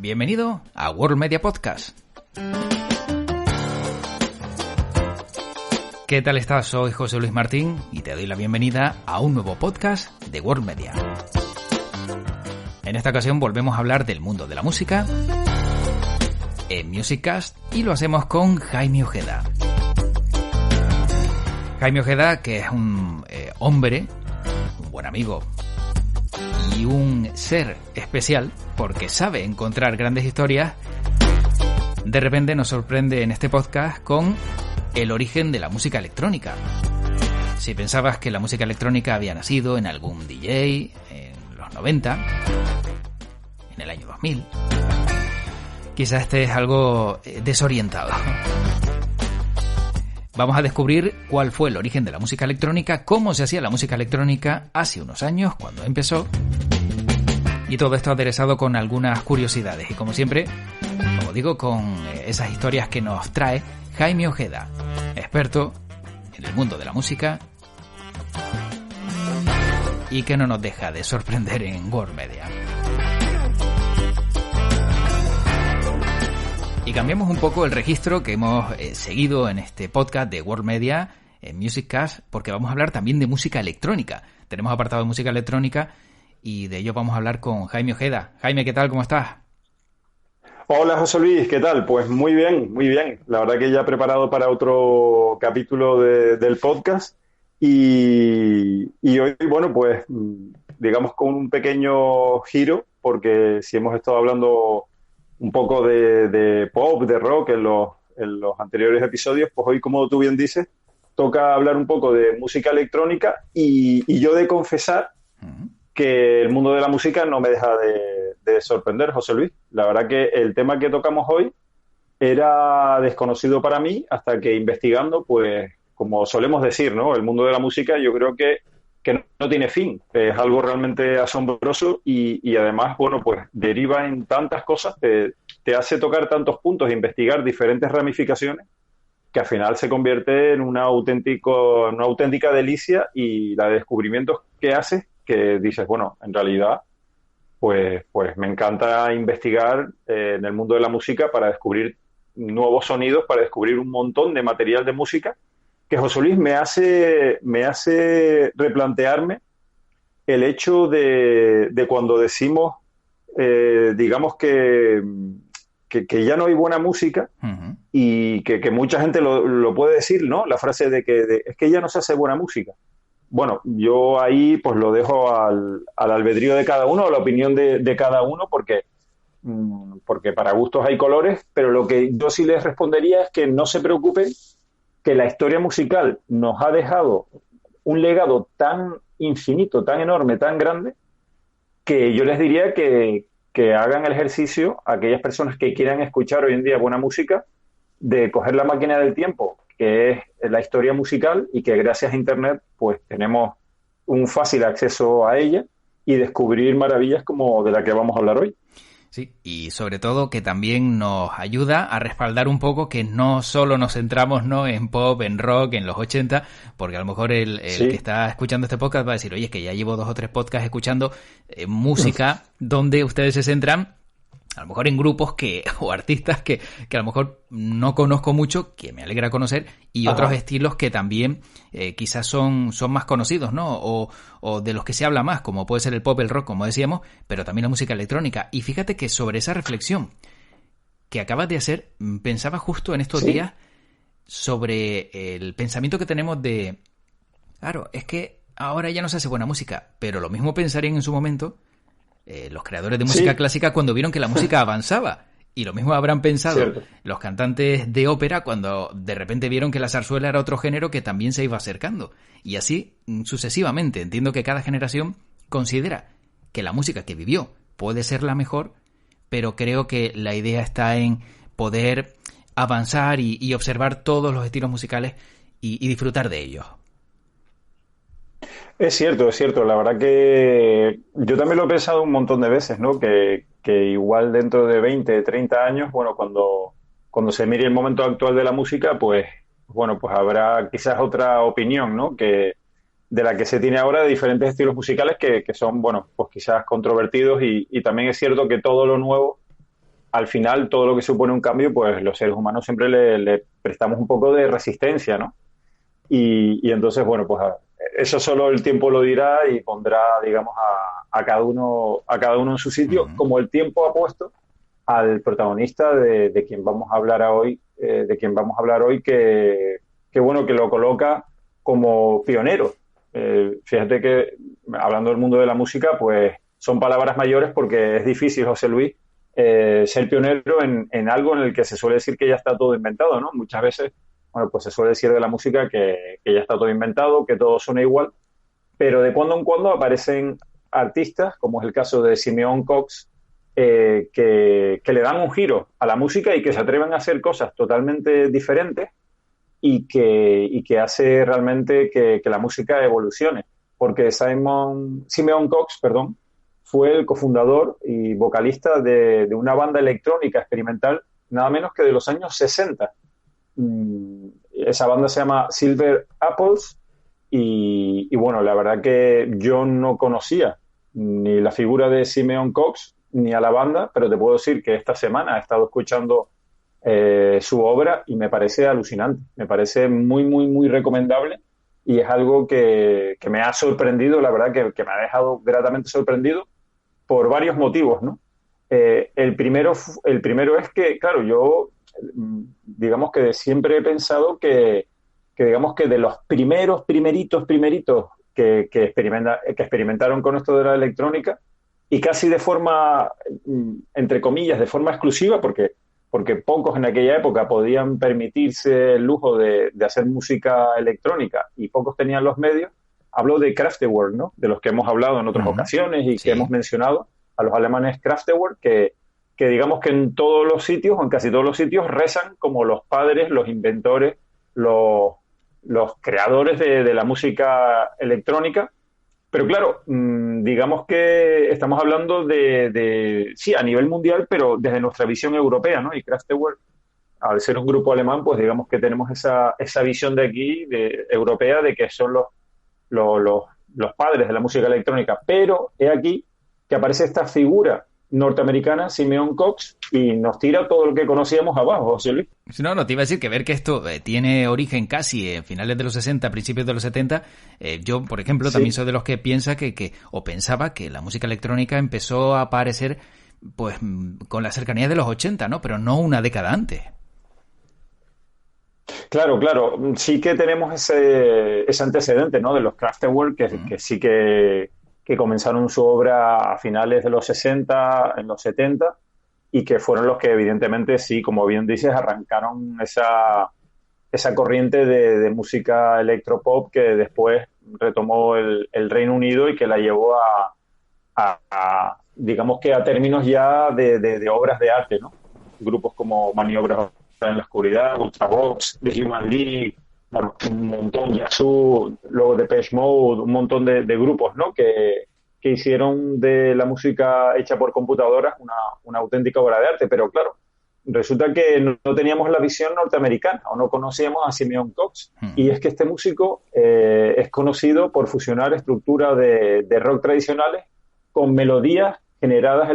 Bienvenido a World Media Podcast. ¿Qué tal estás? Soy José Luis Martín y te doy la bienvenida a un nuevo podcast de World Media. En esta ocasión volvemos a hablar del mundo de la música en Musiccast y lo hacemos con Jaime Ojeda. Jaime Ojeda, que es un hombre, un buen amigo y un ser especial porque sabe encontrar grandes historias, de repente nos sorprende en este podcast con el origen de la música electrónica. Si pensabas que la música electrónica había nacido en algún DJ en los 90, en el año 2000, quizás estés algo desorientado. Vamos a descubrir cuál fue el origen de la música electrónica, cómo se hacía la música electrónica hace unos años, cuando empezó, y todo esto aderezado con algunas curiosidades. Y como siempre, como digo, con esas historias que nos trae Jaime Ojeda, experto en el mundo de la música y que no nos deja de sorprender en World Media. Y cambiamos un poco el registro que hemos seguido en este podcast de World Media, en Musiccast, porque vamos a hablar también de música electrónica. Tenemos apartado de música electrónica y de ello vamos a hablar con Jaime Ojeda. Jaime, ¿qué tal? ¿Cómo estás? Hola José Luis, ¿qué tal? Pues muy bien, muy bien. La verdad que ya preparado para otro capítulo del podcast y hoy, bueno, pues digamos con un pequeño giro, porque si hemos estado hablando un poco de pop, de rock en los anteriores episodios, pues hoy, como tú bien dices, toca hablar un poco de música electrónica y yo de confesar que el mundo de la música no me deja de sorprender, José Luis. La verdad que el tema que tocamos hoy era desconocido para mí hasta que investigando, pues como solemos decir, ¿no? El mundo de la música yo creo que no tiene fin. Es algo realmente asombroso y además, bueno, pues deriva en tantas cosas, te hace tocar tantos puntos e investigar diferentes ramificaciones que al final se convierte en una auténtica delicia y la de descubrimientos que haces que dices, bueno, en realidad pues me encanta investigar en el mundo de la música para descubrir nuevos sonidos, para descubrir un montón de material de música que, José Luis, me hace replantearme el hecho de cuando decimos, digamos que ya no hay buena música y que mucha gente lo puede decir, ¿no? La frase es que ya no se hace buena música. Bueno, yo ahí pues lo dejo al albedrío de cada uno, a la opinión de cada uno, porque para gustos hay colores, pero lo que yo sí les respondería es que no se preocupen, que la historia musical nos ha dejado un legado tan infinito, tan enorme, tan grande, que yo les diría que hagan el ejercicio a aquellas personas que quieran escuchar hoy en día buena música, de coger la máquina del tiempo, que es la historia musical, y que gracias a Internet pues tenemos un fácil acceso a ella y descubrir maravillas como de la que vamos a hablar hoy. Sí, y sobre todo que también nos ayuda a respaldar un poco que no solo nos centramos, ¿no?, en pop, en rock, en los 80, porque a lo mejor el Sí. que está escuchando este podcast va a decir, oye, es que ya llevo 2 o 3 podcasts escuchando música donde ustedes se centran a lo mejor en grupos o artistas que a lo mejor no conozco mucho, que me alegra conocer, y otros estilos que también quizás son más conocidos, ¿no? O de los que se habla más, como puede ser el pop, el rock, como decíamos, pero también la música electrónica. Y fíjate que sobre esa reflexión que acabas de hacer, pensaba justo en estos días sobre el pensamiento que tenemos de, claro, es que ahora ya no se hace buena música, pero lo mismo pensarían en su momento los creadores de música clásica cuando vieron que la música avanzaba. Y lo mismo habrán pensado los cantantes de ópera cuando de repente vieron que la zarzuela era otro género que también se iba acercando. Y así sucesivamente. Entiendo que cada generación considera que la música que vivió puede ser la mejor, pero creo que la idea está en poder avanzar y observar todos los estilos musicales y disfrutar de ellos. Es cierto, es cierto. La verdad que yo también lo he pensado un montón de veces, ¿no? Que igual dentro de 20, 30 años, bueno, cuando se mire el momento actual de la música, pues bueno, pues habrá quizás otra opinión, ¿no? De la que se tiene ahora de diferentes estilos musicales que son, bueno, pues quizás controvertidos y también es cierto que todo lo nuevo al final todo lo que supone un cambio, pues los seres humanos siempre le prestamos un poco de resistencia, ¿no? Y entonces, bueno, pues eso solo el tiempo lo dirá y pondrá, digamos, a cada uno en su sitio, Ujú. como el tiempo ha puesto al protagonista de quien vamos a hablar hoy, que bueno, que lo coloca como pionero. Fíjate que hablando del mundo de la música, pues son palabras mayores porque es difícil, José Luis, ser pionero en algo en el que se suele decir que ya está todo inventado, ¿no? Muchas veces, bueno, pues se suele decir de la música que ya está todo inventado, que todo suena igual, pero de cuando en cuando aparecen artistas, como es el caso de Simeon Cox, que le dan un giro a la música y que se atreven a hacer cosas totalmente diferentes y que hace realmente que la música evolucione. Porque Simeon Cox, perdón, fue el cofundador y vocalista de una banda electrónica experimental, nada menos que de los años 60. Esa banda se llama Silver Apples y bueno, la verdad que yo no conocía ni la figura de Simeon Cox ni a la banda, pero te puedo decir que esta semana he estado escuchando su obra y me parece alucinante, me parece muy, muy, muy recomendable y es algo que me ha sorprendido, la verdad que me ha dejado gratamente sorprendido por varios motivos, ¿no? El primero es que, claro, yo digamos que siempre he pensado que digamos que de los primeritos que experimentaron con esto de la electrónica y casi de forma, entre comillas, de forma exclusiva, porque pocos en aquella época podían permitirse el lujo de hacer música electrónica y pocos tenían los medios. Hablo de Kraftwerk, ¿no? De los que hemos hablado en otras Ujú. ocasiones y que hemos Sí. mencionado, a los alemanes Kraftwerk, que digamos que en todos los sitios, o en casi todos los sitios, rezan como los padres, los inventores, los, los creadores de la música electrónica. Pero claro, digamos que estamos hablando sí, a nivel mundial, pero desde nuestra visión europea, ¿no? Y Kraftwerk, al ser un grupo alemán, pues digamos que tenemos esa visión de aquí, europea, de que son los, los, los padres de la música electrónica. Pero he aquí que aparece esta figura norteamericana, Simeon Cox, y nos tira todo lo que conocíamos abajo, José Luis. No, no, te iba a decir que ver que esto tiene origen casi en finales de los 60, principios de los 70. Yo, por ejemplo, también Sí, soy de los que piensa o pensaba que la música electrónica empezó a aparecer pues con la cercanía de los 80, ¿no? Pero no una década antes. claro, claro. Sí que tenemos ese antecedente, ¿no? De los Kraftwerk, Mm. que sí que comenzaron su obra a finales de los 60, en los 70, y que fueron los que evidentemente, sí, como bien dices, arrancaron esa corriente de música electropop que después retomó el Reino Unido y que la llevó digamos que a términos ya de obras de arte, ¿no? Grupos como Maniobras en la Oscuridad, Ultravox, The Human League, bueno, un montón, Yazoo, luego Depeche Mode, un montón de grupos, ¿no? Que hicieron de la música hecha por computadoras una auténtica obra de arte, pero claro, resulta que no teníamos la visión norteamericana o no conocíamos a Simeon Cox. Y Mm. es que este músico es conocido por fusionar estructuras de rock tradicionales con melodías generadas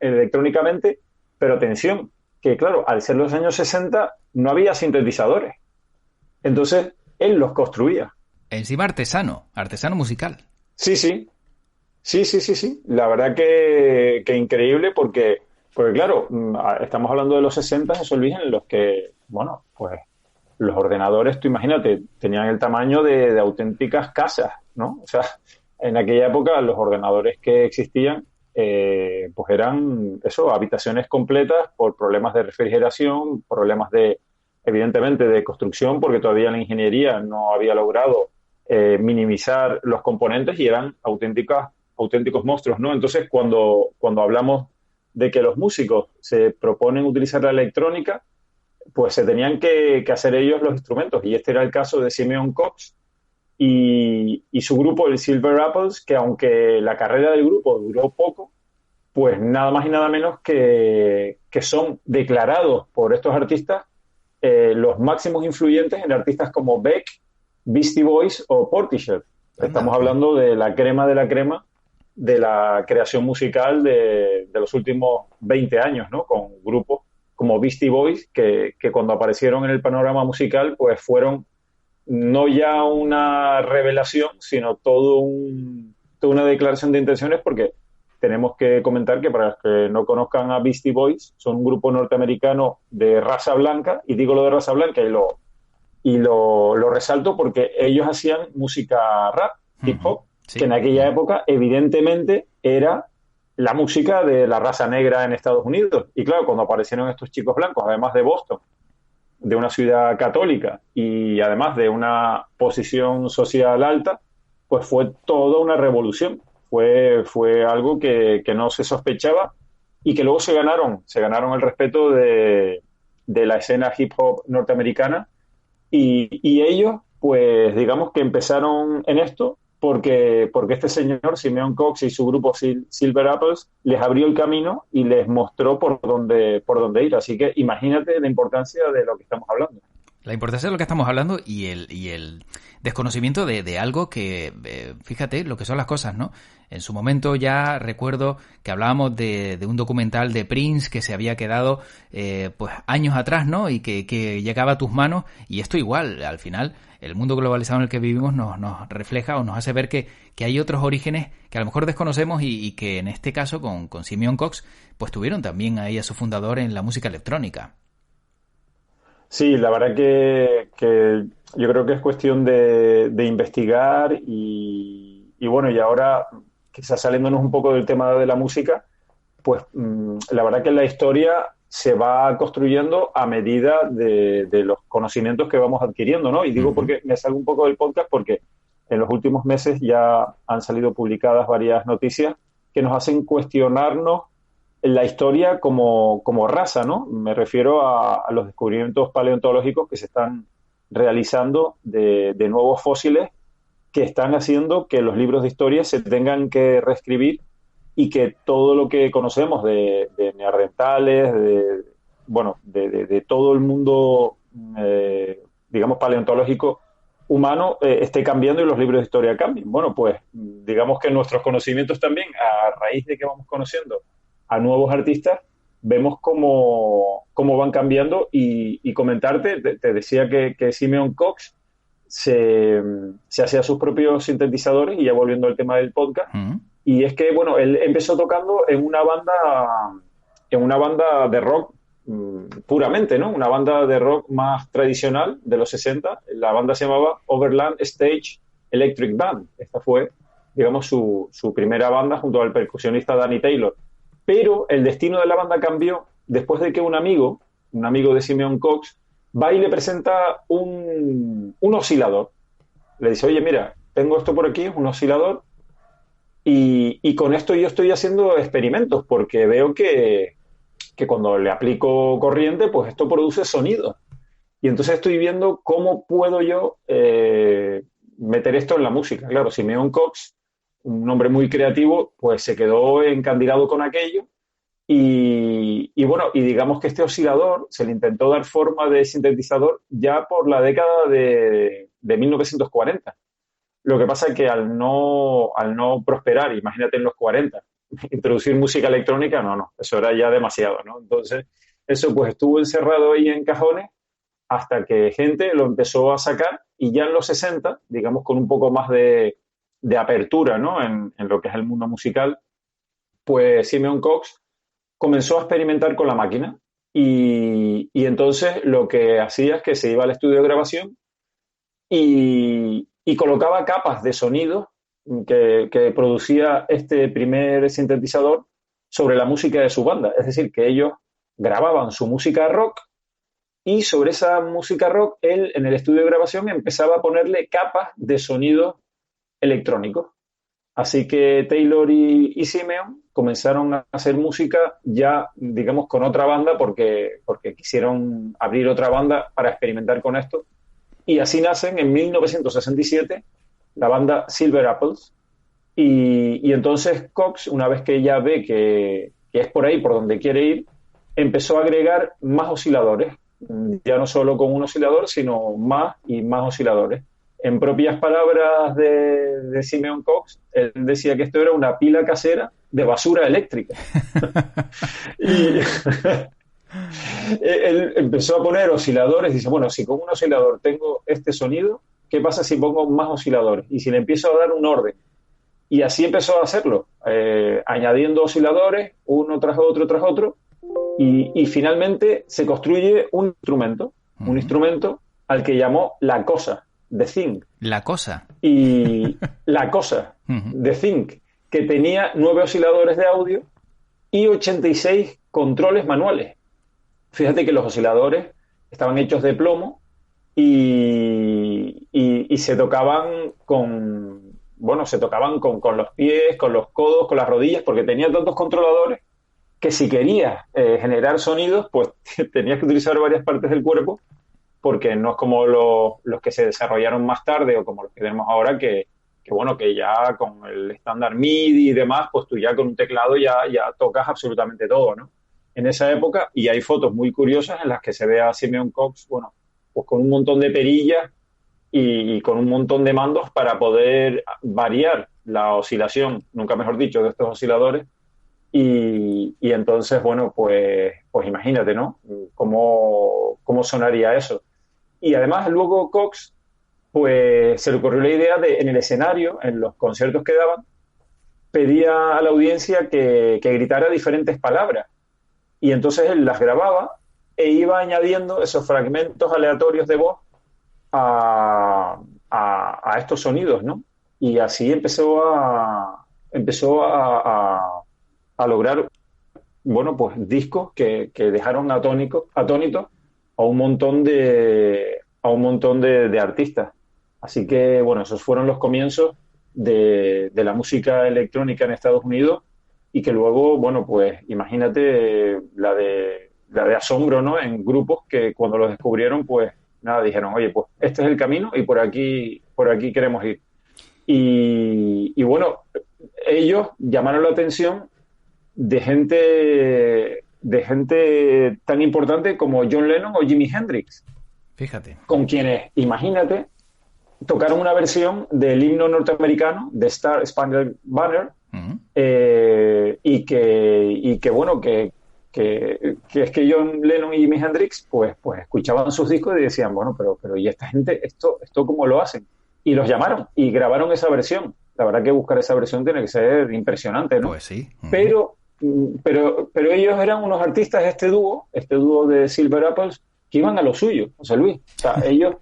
electrónicamente, pero atención, que claro, al ser los años 60 no había sintetizadores. Entonces, él los construía. Encima artesano, artesano musical. Sí, sí, sí, sí, sí, sí. La verdad que increíble porque claro, estamos hablando de los 60, esos Luis, en los que, bueno, pues los ordenadores, tú imagínate, tenían el tamaño de auténticas casas, ¿no? O sea, en aquella época los ordenadores que existían, pues eran, eso, habitaciones completas por problemas de refrigeración, problemas evidentemente, de construcción, porque todavía la ingeniería no había logrado minimizar los componentes y eran auténticos monstruos, ¿no? Entonces, cuando hablamos de que los músicos se proponen utilizar la electrónica, pues se tenían que hacer ellos los instrumentos. Y este era el caso de Simeon Cox y su grupo, el Silver Apples, que aunque la carrera del grupo duró poco, pues nada más y nada menos que son declarados por estos artistas los máximos influyentes en artistas como Beck, Beastie Boys o Portishead. Anda. Estamos hablando de la crema de la creación musical de los últimos 20 años, ¿no? Con grupos como Beastie Boys, que cuando aparecieron en el panorama musical, pues fueron no ya una revelación, sino toda una declaración de intenciones, porque tenemos que comentar que para los que no conozcan a Beastie Boys, son un grupo norteamericano de raza blanca, y digo lo de raza blanca y lo resalto porque ellos hacían música rap, hip hop, Sí. que en aquella época evidentemente era la música de la raza negra en Estados Unidos. Y claro, cuando aparecieron estos chicos blancos, además de Boston, de una ciudad católica y además de una posición social alta, pues fue toda una revolución. Fue algo que no se sospechaba y que luego se ganaron el respeto de la escena hip hop norteamericana y ellos, pues digamos que empezaron en esto porque este señor, Simeon Cox y su grupo Silver Apples, les abrió el camino y les mostró por dónde ir. Así que imagínate la importancia de lo que estamos hablando. La importancia de lo que estamos hablando y el desconocimiento de algo que, fíjate lo que son las cosas, ¿no? En su momento ya recuerdo que hablábamos de un documental de Prince que se había quedado pues años atrás, ¿no? Y que llegaba a tus manos, y esto igual, al final, el mundo globalizado en el que vivimos nos refleja o nos hace ver que hay otros orígenes que a lo mejor desconocemos y que en este caso con Simeon Cox pues tuvieron también ahí a su fundador en la música electrónica. Sí, la verdad que yo creo que es cuestión de investigar y bueno, y ahora quizás saliéndonos un poco del tema de la música, pues la verdad que la historia se va construyendo a medida de los conocimientos que vamos adquiriendo, ¿no? Y digo porque me salgo un poco del podcast porque en los últimos meses ya han salido publicadas varias noticias que nos hacen cuestionarnos la historia como raza, ¿no? Me refiero a los descubrimientos paleontológicos que se están realizando de nuevos fósiles que están haciendo que los libros de historia se tengan que reescribir y que todo lo que conocemos de neandertales, de todo el mundo, digamos, paleontológico humano esté cambiando y los libros de historia cambien. Bueno, pues digamos que nuestros conocimientos también, a raíz de que vamos conociendo a nuevos artistas, vemos cómo van cambiando y comentarte, te decía que Simeon Cox se hacía sus propios sintetizadores y ya volviendo al tema del podcast, y es que, bueno, él empezó tocando en una banda de rock puramente, ¿no? Una banda de rock más tradicional de los 60. La banda se llamaba Overland Stage Electric Band. Esta fue, digamos, su primera banda junto al percusionista Danny Taylor. Pero el destino de la banda cambió después de que un amigo de Simeon Cox, va y le presenta un oscilador. Le dice, oye, mira, tengo esto por aquí, es un oscilador, y con esto yo estoy haciendo experimentos porque veo que cuando le aplico corriente, pues esto produce sonido. Y entonces estoy viendo cómo puedo yo meter esto en la música. Claro, Simeon Cox, un hombre muy creativo, pues se quedó encandilado con aquello. Y bueno, y digamos que este oscilador se le intentó dar forma de sintetizador ya por la década de 1940. Lo que pasa es que al no prosperar, imagínate en los 40, introducir música electrónica, no, eso era ya demasiado, ¿no? Entonces, eso pues estuvo encerrado ahí en cajones hasta que gente lo empezó a sacar y ya en los 60, digamos con un poco más de apertura, ¿no? En lo que es el mundo musical, pues Simeon Cox comenzó a experimentar con la máquina y entonces lo que hacía es que se iba al estudio de grabación y colocaba capas de sonido que producía este primer sintetizador sobre la música de su banda. Es decir, que ellos grababan su música rock y sobre esa música rock él en el estudio de grabación empezaba a ponerle capas de sonido electrónico. Así que Taylor y Simeon comenzaron a hacer música ya, digamos, con otra banda porque quisieron abrir otra banda para experimentar con esto. Y así nacen en 1967 la banda Silver Apples. Y entonces Cox, una vez que ella ve que es por ahí por donde quiere ir, empezó a agregar más osciladores. Ya no solo con un oscilador, sino más y más osciladores. en propias palabras de Simeon Cox, él decía que esto era una pila casera de basura eléctrica. Y él empezó a poner osciladores, dice, bueno, si con un oscilador tengo este sonido, ¿qué pasa si pongo más osciladores? Y si le empiezo a dar un orden. Y así empezó a hacerlo, añadiendo osciladores, uno tras otro, y finalmente se construye un instrumento al que llamó La Cosa, The Thing. La Cosa. Y La Cosa, The Thing, que tenía 9 osciladores de audio y 86 controles manuales. Fíjate que los osciladores estaban hechos de plomo y se tocaban con los pies, con los codos, con las rodillas, porque tenía tantos controladores que si querías generar sonidos, pues tenías que utilizar varias partes del cuerpo, porque no es como los que se desarrollaron más tarde o como los que tenemos ahora, que ya con el estándar MIDI y demás, pues tú ya con un teclado ya tocas absolutamente todo, ¿no? En esa época, y hay fotos muy curiosas en las que se ve a Simeon Cox, bueno, pues con un montón de perillas y con un montón de mandos para poder variar la oscilación, nunca mejor dicho, de estos osciladores. Y entonces, bueno, pues imagínate, ¿no? ¿Cómo sonaría eso? Y además luego Cox, pues se le ocurrió la idea de, en el escenario, en los conciertos que daban, pedía a la audiencia que gritara diferentes palabras. Y entonces él las grababa e iba añadiendo esos fragmentos aleatorios de voz a estos sonidos, ¿no? Y así empezó a lograr, bueno, pues discos que dejaron atónitos a un montón de artistas. Así que, bueno, esos fueron los comienzos de la música electrónica en Estados Unidos y que luego, bueno, pues imagínate la de asombro, ¿no? En grupos que cuando los descubrieron, pues nada, dijeron, oye, pues este es el camino y por aquí queremos ir. Y bueno, ellos llamaron la atención de gente tan importante como John Lennon o Jimi Hendrix. Fíjate. Con quienes, imagínate, tocaron una versión del himno norteamericano de Star Spangled Banner, y que bueno, que es que John Lennon y Jimi Hendrix pues escuchaban sus discos y decían, bueno, pero ¿y esta gente esto cómo lo hacen? Y los llamaron y grabaron esa versión. La verdad que buscar esa versión tiene que ser impresionante, ¿no? Pues sí. Pero ellos eran unos artistas, este dúo de Silver Apples, que iban a lo suyo, José Luis. O sea, ellos,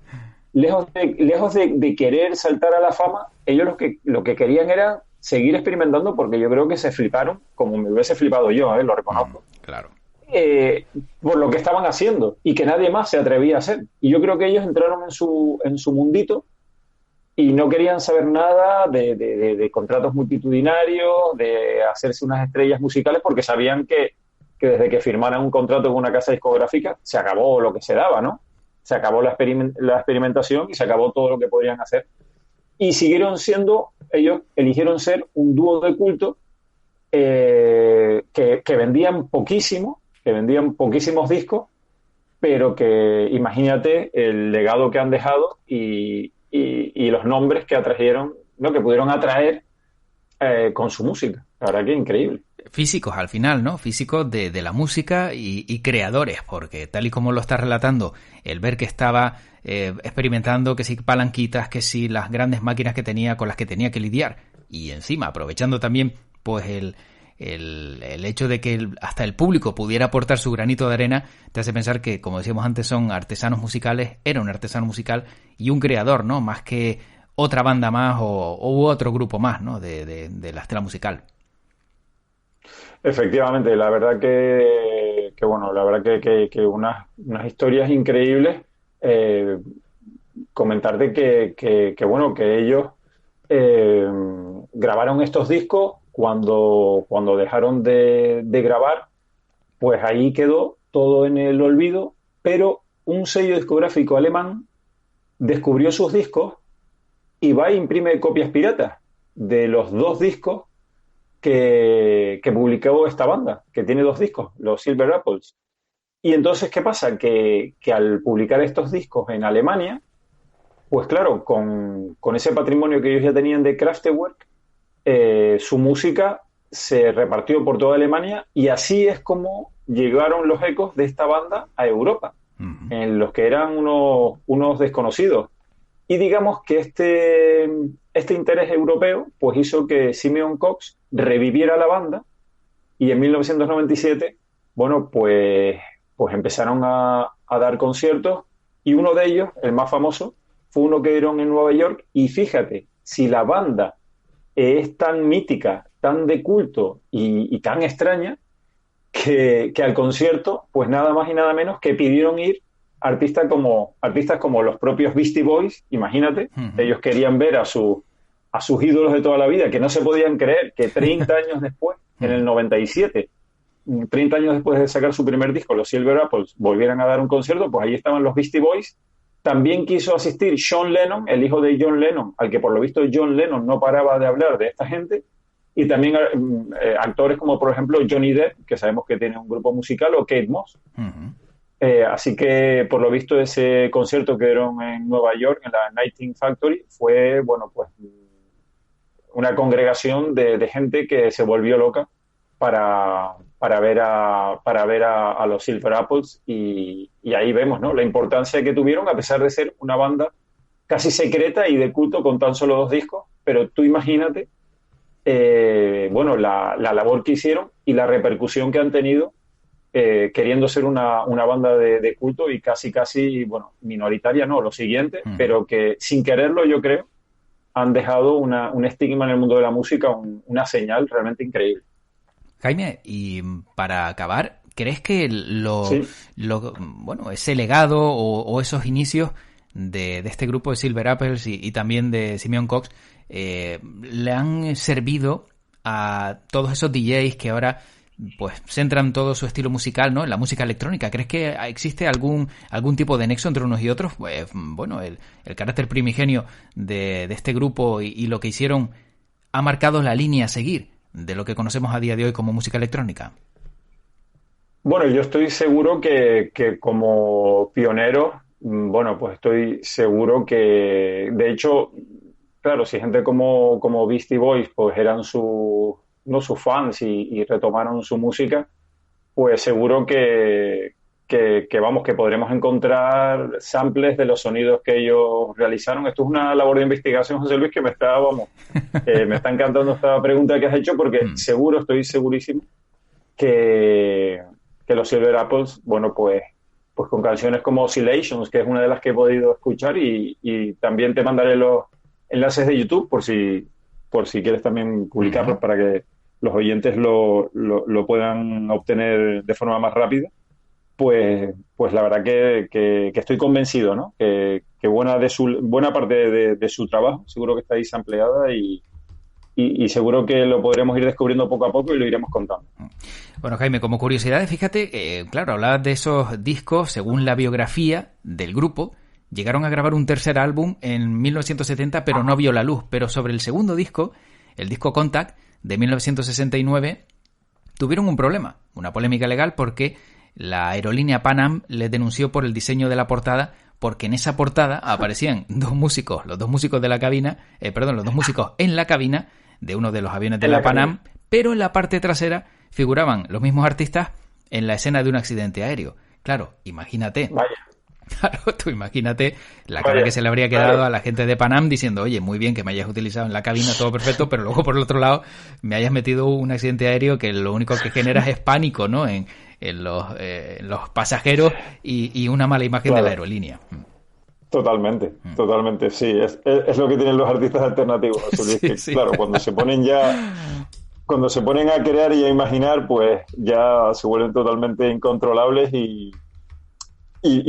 lejos de querer saltar a la fama, ellos lo que querían era seguir experimentando, porque yo creo que se fliparon, como me hubiese flipado yo, lo reconozco. Claro. Por lo que estaban haciendo y que nadie más se atrevía a hacer. Y yo creo que ellos entraron en su mundito y no querían saber nada de contratos multitudinarios, de hacerse unas estrellas musicales, porque sabían que desde que firmaran un contrato con una casa discográfica se acabó lo que se daba, ¿no? Se acabó la experimentación y se acabó todo lo que podrían hacer. Y ellos eligieron ser un dúo de culto que vendían poquísimos discos, pero que imagínate el legado que han dejado y los nombres que atrajeron, ¿no? Que pudieron atraer con su música. La verdad que increíble. Físicos al final, ¿no? Físicos de la música y creadores, porque tal y como lo estás relatando, el ver que estaba experimentando, que si palanquitas, que si las grandes máquinas que tenía, con las que tenía que lidiar, y encima aprovechando también pues el hecho de que hasta el público pudiera aportar su granito de arena, te hace pensar que, como decíamos antes, son artesanos musicales, era un artesano musical y un creador, ¿no? Más que otra banda más u otro grupo más, ¿no? De la estela musical. Efectivamente, la verdad que bueno, la verdad que unas historias increíbles. Comentarte que bueno, que ellos grabaron estos discos cuando dejaron de grabar, pues ahí quedó todo en el olvido, pero un sello discográfico alemán descubrió sus discos y va e imprime copias piratas de los 2 discos que publicó esta banda, que tiene 2 discos, los Silver Apples. Y entonces, ¿qué pasa? Que al publicar estos discos en Alemania, pues claro, con ese patrimonio que ellos ya tenían de Kraftwerk, su música se repartió por toda Alemania y así es como llegaron los ecos de esta banda a Europa, Ujú. en los que eran unos desconocidos. Y digamos que este interés europeo pues hizo que Simeon Cox reviviera la banda y en 1997, bueno, pues empezaron a dar conciertos y uno de ellos, el más famoso, fue uno que dieron en Nueva York y fíjate, si la banda es tan mítica, tan de culto y tan extraña, que al concierto, pues nada más y nada menos que pidieron ir artistas como los propios Beastie Boys, imagínate, Ujú. ellos querían ver a sus ídolos de toda la vida, que no se podían creer que 30 años después, en Ujú. el 97, 30 años después de sacar su primer disco, los Silver Apples, volvieran a dar un concierto, pues ahí estaban los Beastie Boys. También quiso asistir Sean Lennon, el hijo de John Lennon, al que por lo visto John Lennon no paraba de hablar de esta gente, y también actores como por ejemplo Johnny Depp, que sabemos que tiene un grupo musical, o Kate Moss. Ujú. Así que por lo visto ese concierto que dieron en Nueva York, en la Nighting Factory, fue, bueno, pues una congregación de gente que se volvió loca para ver a los Silver Apples y ahí vemos, ¿no?, la importancia que tuvieron a pesar de ser una banda casi secreta y de culto con tan solo 2 discos, pero tú imagínate, bueno, la labor que hicieron y la repercusión que han tenido, queriendo ser una banda de culto y casi, bueno, minoritaria, no, lo siguiente, Ujú. pero que sin quererlo yo creo han dejado un estigma en el mundo de la música, una señal realmente increíble. Jaime, y para acabar, ¿crees que Sí. bueno, ese legado o esos inicios de este grupo de Silver Apples y también de Simeon Cox le han servido a todos esos DJs que ahora pues centran todo su estilo musical, ¿no?, en la música electrónica? ¿Crees que existe algún tipo de nexo entre unos y otros? Pues, bueno, el carácter primigenio de este grupo y lo que hicieron ha marcado la línea a seguir de lo que conocemos a día de hoy como música electrónica. Bueno, yo estoy seguro que como pionero, bueno, pues estoy seguro que, de hecho, claro, si gente como Beastie Boys, pues eran no sus fans y retomaron su música, pues seguro que vamos, que podremos encontrar samples de los sonidos que ellos realizaron. Esto es una labor de investigación, José Luis, que vamos, me está encantando esta pregunta que has hecho porque Hmm. seguro, estoy segurísimo que, que los Silver Apples, bueno, pues con canciones como Oscillations, que es una de las que he podido escuchar, y también te mandaré los enlaces de YouTube por si quieres también publicarlos Uh-huh. para que los oyentes lo puedan obtener de forma más rápida. Pues la verdad que estoy convencido, ¿no? Que buena parte de su trabajo seguro que está ahí sampleada y seguro que lo podremos ir descubriendo poco a poco y lo iremos contando. Bueno, Jaime, como curiosidad, fíjate, claro, hablabas de esos discos, según la biografía del grupo, llegaron a grabar un tercer álbum en 1970, pero no vio la luz. Pero sobre el segundo disco, el disco Contact, de 1969, tuvieron un problema, una polémica legal, porque la aerolínea Pan Am les denunció por el diseño de la portada, porque en esa portada aparecían dos músicos, los dos músicos de la cabina, los dos músicos en la cabina de uno de los aviones de En la la Pan cabina. Am, pero en la parte trasera figuraban los mismos artistas en la escena de un accidente aéreo. Claro, imagínate. Vaya, Claro, tú imagínate la cara que vaya, se le habría quedado claro, a la gente de Panam diciendo, oye, muy bien que me hayas utilizado en la cabina, todo perfecto, pero luego por el otro lado me hayas metido un accidente aéreo que lo único que genera es pánico, ¿no?, en los pasajeros y una mala imagen de la claro. aerolínea. Totalmente, totalmente, sí. Es lo que tienen los artistas alternativos, José Luis, Sí, que sí. claro, cuando se ponen a crear y a imaginar, pues ya se vuelven totalmente incontrolables y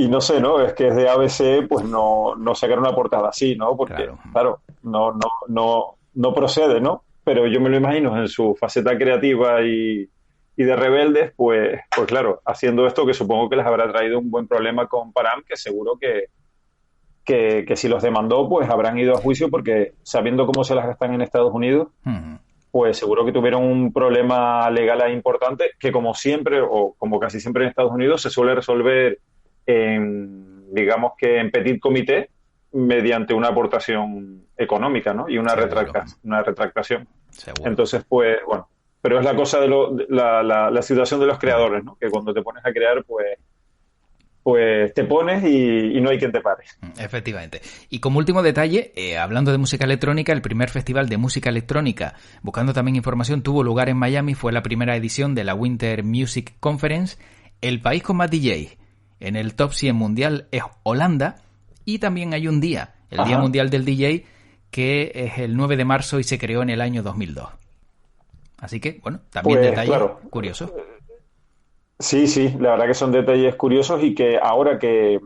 no sé, ¿no? Es que es de ABC, pues no sacar una portada así, ¿no? Porque, Claro. claro, no procede, ¿no? Pero yo me lo imagino en su faceta creativa y de rebeldes, pues claro, haciendo esto que supongo que les habrá traído un buen problema con Param, que seguro que si los demandó, pues habrán ido a juicio porque sabiendo cómo se las gastan en Estados Unidos, Mm. pues seguro que tuvieron un problema legal ahí importante que como siempre o como casi siempre en Estados Unidos se suele resolver digamos que en petit comité mediante una aportación económica, ¿no? Y una retractación. Seguro. Entonces, pues, bueno, pero es la cosa de la situación de los creadores, ¿no? Que cuando te pones a crear, pues te pones y no hay quien te pare. Efectivamente. Y como último detalle, hablando de música electrónica, el primer festival de música electrónica, buscando también información, tuvo lugar en Miami, fue la primera edición de la Winter Music Conference. El país con más DJ en el top 100 mundial es Holanda, y también hay un día, el Día Mundial del DJ, que es el 9 de marzo y se creó en el año 2002. Así que, bueno, también Pues, detalle claro, curioso. sí, la verdad que son detalles curiosos y que ahora que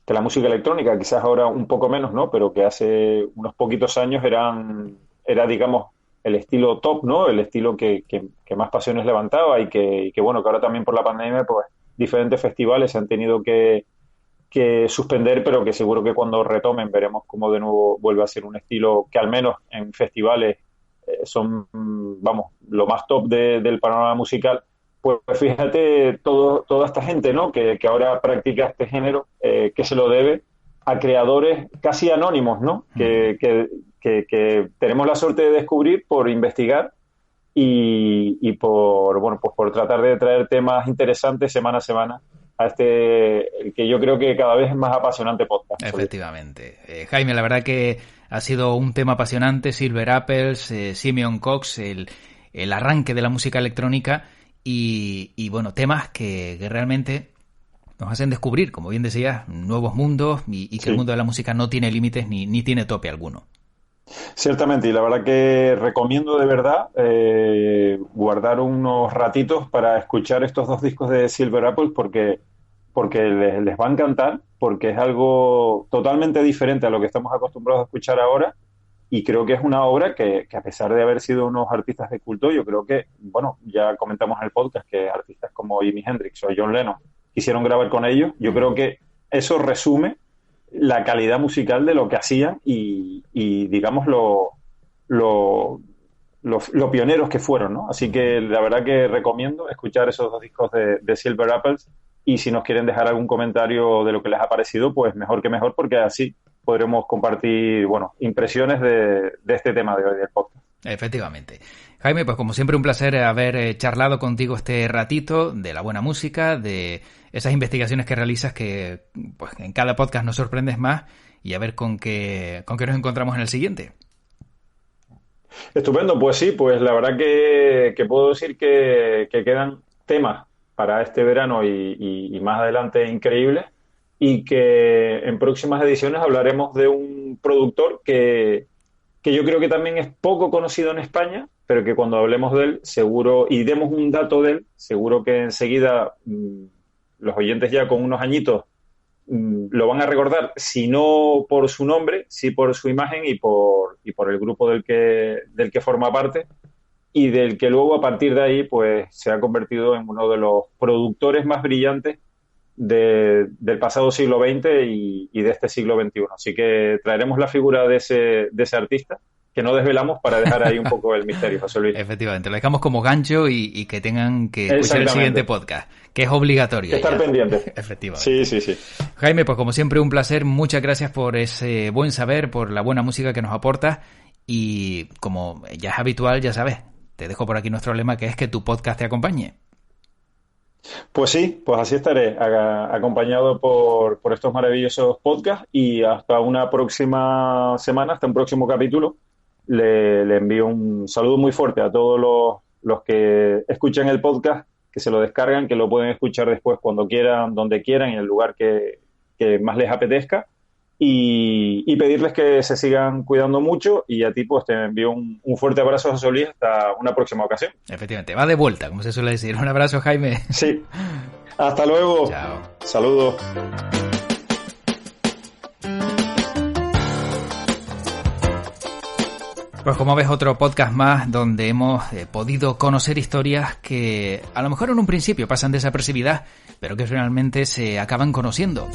la música electrónica, quizás ahora un poco menos, ¿no? Pero que hace unos poquitos años era, digamos, el estilo top, ¿no? El estilo que más pasiones levantaba y que, bueno, que ahora también por la pandemia, pues, diferentes festivales se han tenido que suspender, pero que seguro que cuando retomen veremos cómo de nuevo vuelve a ser un estilo que al menos en festivales son, vamos, lo más top del panorama musical. Pues fíjate, toda esta gente, ¿no? que ahora practica este género, que se lo debe a creadores casi anónimos, ¿no? Que tenemos la suerte de descubrir por investigar y por, bueno, pues por tratar de traer temas interesantes semana a semana a este, que yo creo que cada vez es más apasionante podcast. Efectivamente. Jaime, la verdad que ha sido un tema apasionante, Silver Apples, Simeon Cox, el arranque de la música electrónica y bueno, temas que realmente nos hacen descubrir, como bien decías, nuevos mundos y que el mundo de la música no tiene límites ni tiene tope alguno. Ciertamente, y la verdad que recomiendo de verdad guardar unos ratitos para escuchar estos dos discos de Silver Apples porque les va a encantar, porque es algo totalmente diferente a lo que estamos acostumbrados a escuchar ahora, y creo que es una obra que a pesar de haber sido unos artistas de culto, yo creo que, bueno, ya comentamos en el podcast que artistas como Jimi Hendrix o John Lennon quisieron grabar con ellos. Yo creo que eso resume la calidad musical de lo que hacían y digamos, lo pioneros que fueron, ¿no? Así que la verdad que recomiendo escuchar esos dos discos de Silver Apples, y si nos quieren dejar algún comentario de lo que les ha parecido, pues mejor que mejor, porque así podremos compartir, bueno, impresiones de este tema de hoy del podcast. Efectivamente. Jaime, pues como siempre un placer haber charlado contigo este ratito de la buena música, de esas investigaciones que realizas que pues en cada podcast nos sorprendes más, y a ver con qué nos encontramos en el siguiente. Estupendo, pues sí, pues la verdad que puedo decir que quedan temas para este verano y más adelante increíbles, y que en próximas ediciones hablaremos de un productor que yo creo que también es poco conocido en España, pero que cuando hablemos de él, seguro, y demos un dato de él, seguro que enseguida los oyentes ya con unos añitos lo van a recordar, si no por su nombre, sí por su imagen y por el grupo del que forma parte, y del que luego a partir de ahí pues se ha convertido en uno de los productores más brillantes del pasado siglo XX y de este siglo XXI. Así que traeremos la figura de ese artista, que no desvelamos, para dejar ahí un poco el misterio, José Luis. Efectivamente, lo dejamos como gancho y que tengan que escuchar el siguiente podcast, que es obligatorio. Estar pendientes. Efectivamente. Sí. Jaime, pues como siempre un placer, muchas gracias por ese buen saber, por la buena música que nos aportas, y como ya es habitual, ya sabes, te dejo por aquí nuestro lema, que es que tu podcast te acompañe. Pues sí, pues así estaré, acompañado por estos maravillosos podcasts, y hasta una próxima semana, hasta un próximo capítulo. Le envío un saludo muy fuerte a todos los que escuchan el podcast, que se lo descargan, que lo pueden escuchar después cuando quieran, donde quieran, en el lugar que más les apetezca, y pedirles que se sigan cuidando mucho, y a ti pues te envío un fuerte abrazo, José Luis, hasta una próxima ocasión. Efectivamente, va de vuelta, como se suele decir. Un abrazo, Jaime. Sí, hasta luego. Chao. Saludos. Pues como ves, otro podcast más donde hemos podido conocer historias que a lo mejor en un principio pasan desapercibidas, pero que finalmente se acaban conociendo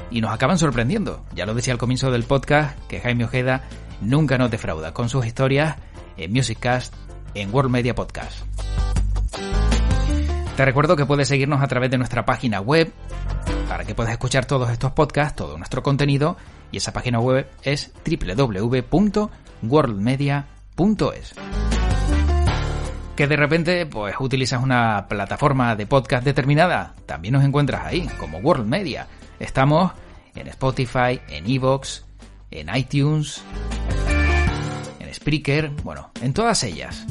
y nos acaban sorprendiendo. Ya lo decía al comienzo del podcast, que Jaime Ojeda nunca nos defrauda con sus historias en Musiccast, en World Media Podcast. Te recuerdo que puedes seguirnos a través de nuestra página web para que puedas escuchar todos estos podcasts, todo nuestro contenido, y esa página web es www.worldmedia.es. Que de repente pues utilizas una plataforma de podcast determinada, también nos encuentras ahí, como World Media. Estamos en Spotify, en iVoox, en iTunes, en Spreaker, bueno, en todas ellas.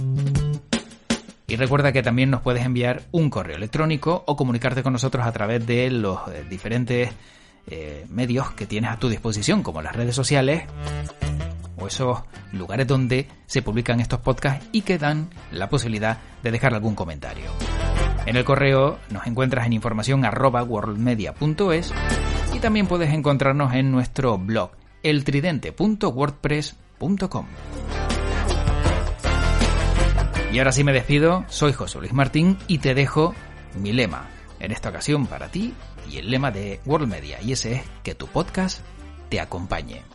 Y recuerda que también nos puedes enviar un correo electrónico o comunicarte con nosotros a través de los diferentes medios que tienes a tu disposición, como las redes sociales o esos lugares donde se publican estos podcasts y que dan la posibilidad de dejar algún comentario. En el correo nos encuentras en información@worldmedia.es y también puedes encontrarnos en nuestro blog eltridente.wordpress.com. Y ahora sí me despido, soy José Luis Martín y te dejo mi lema, en esta ocasión para ti, y el lema de World Media, y ese es que tu podcast te acompañe.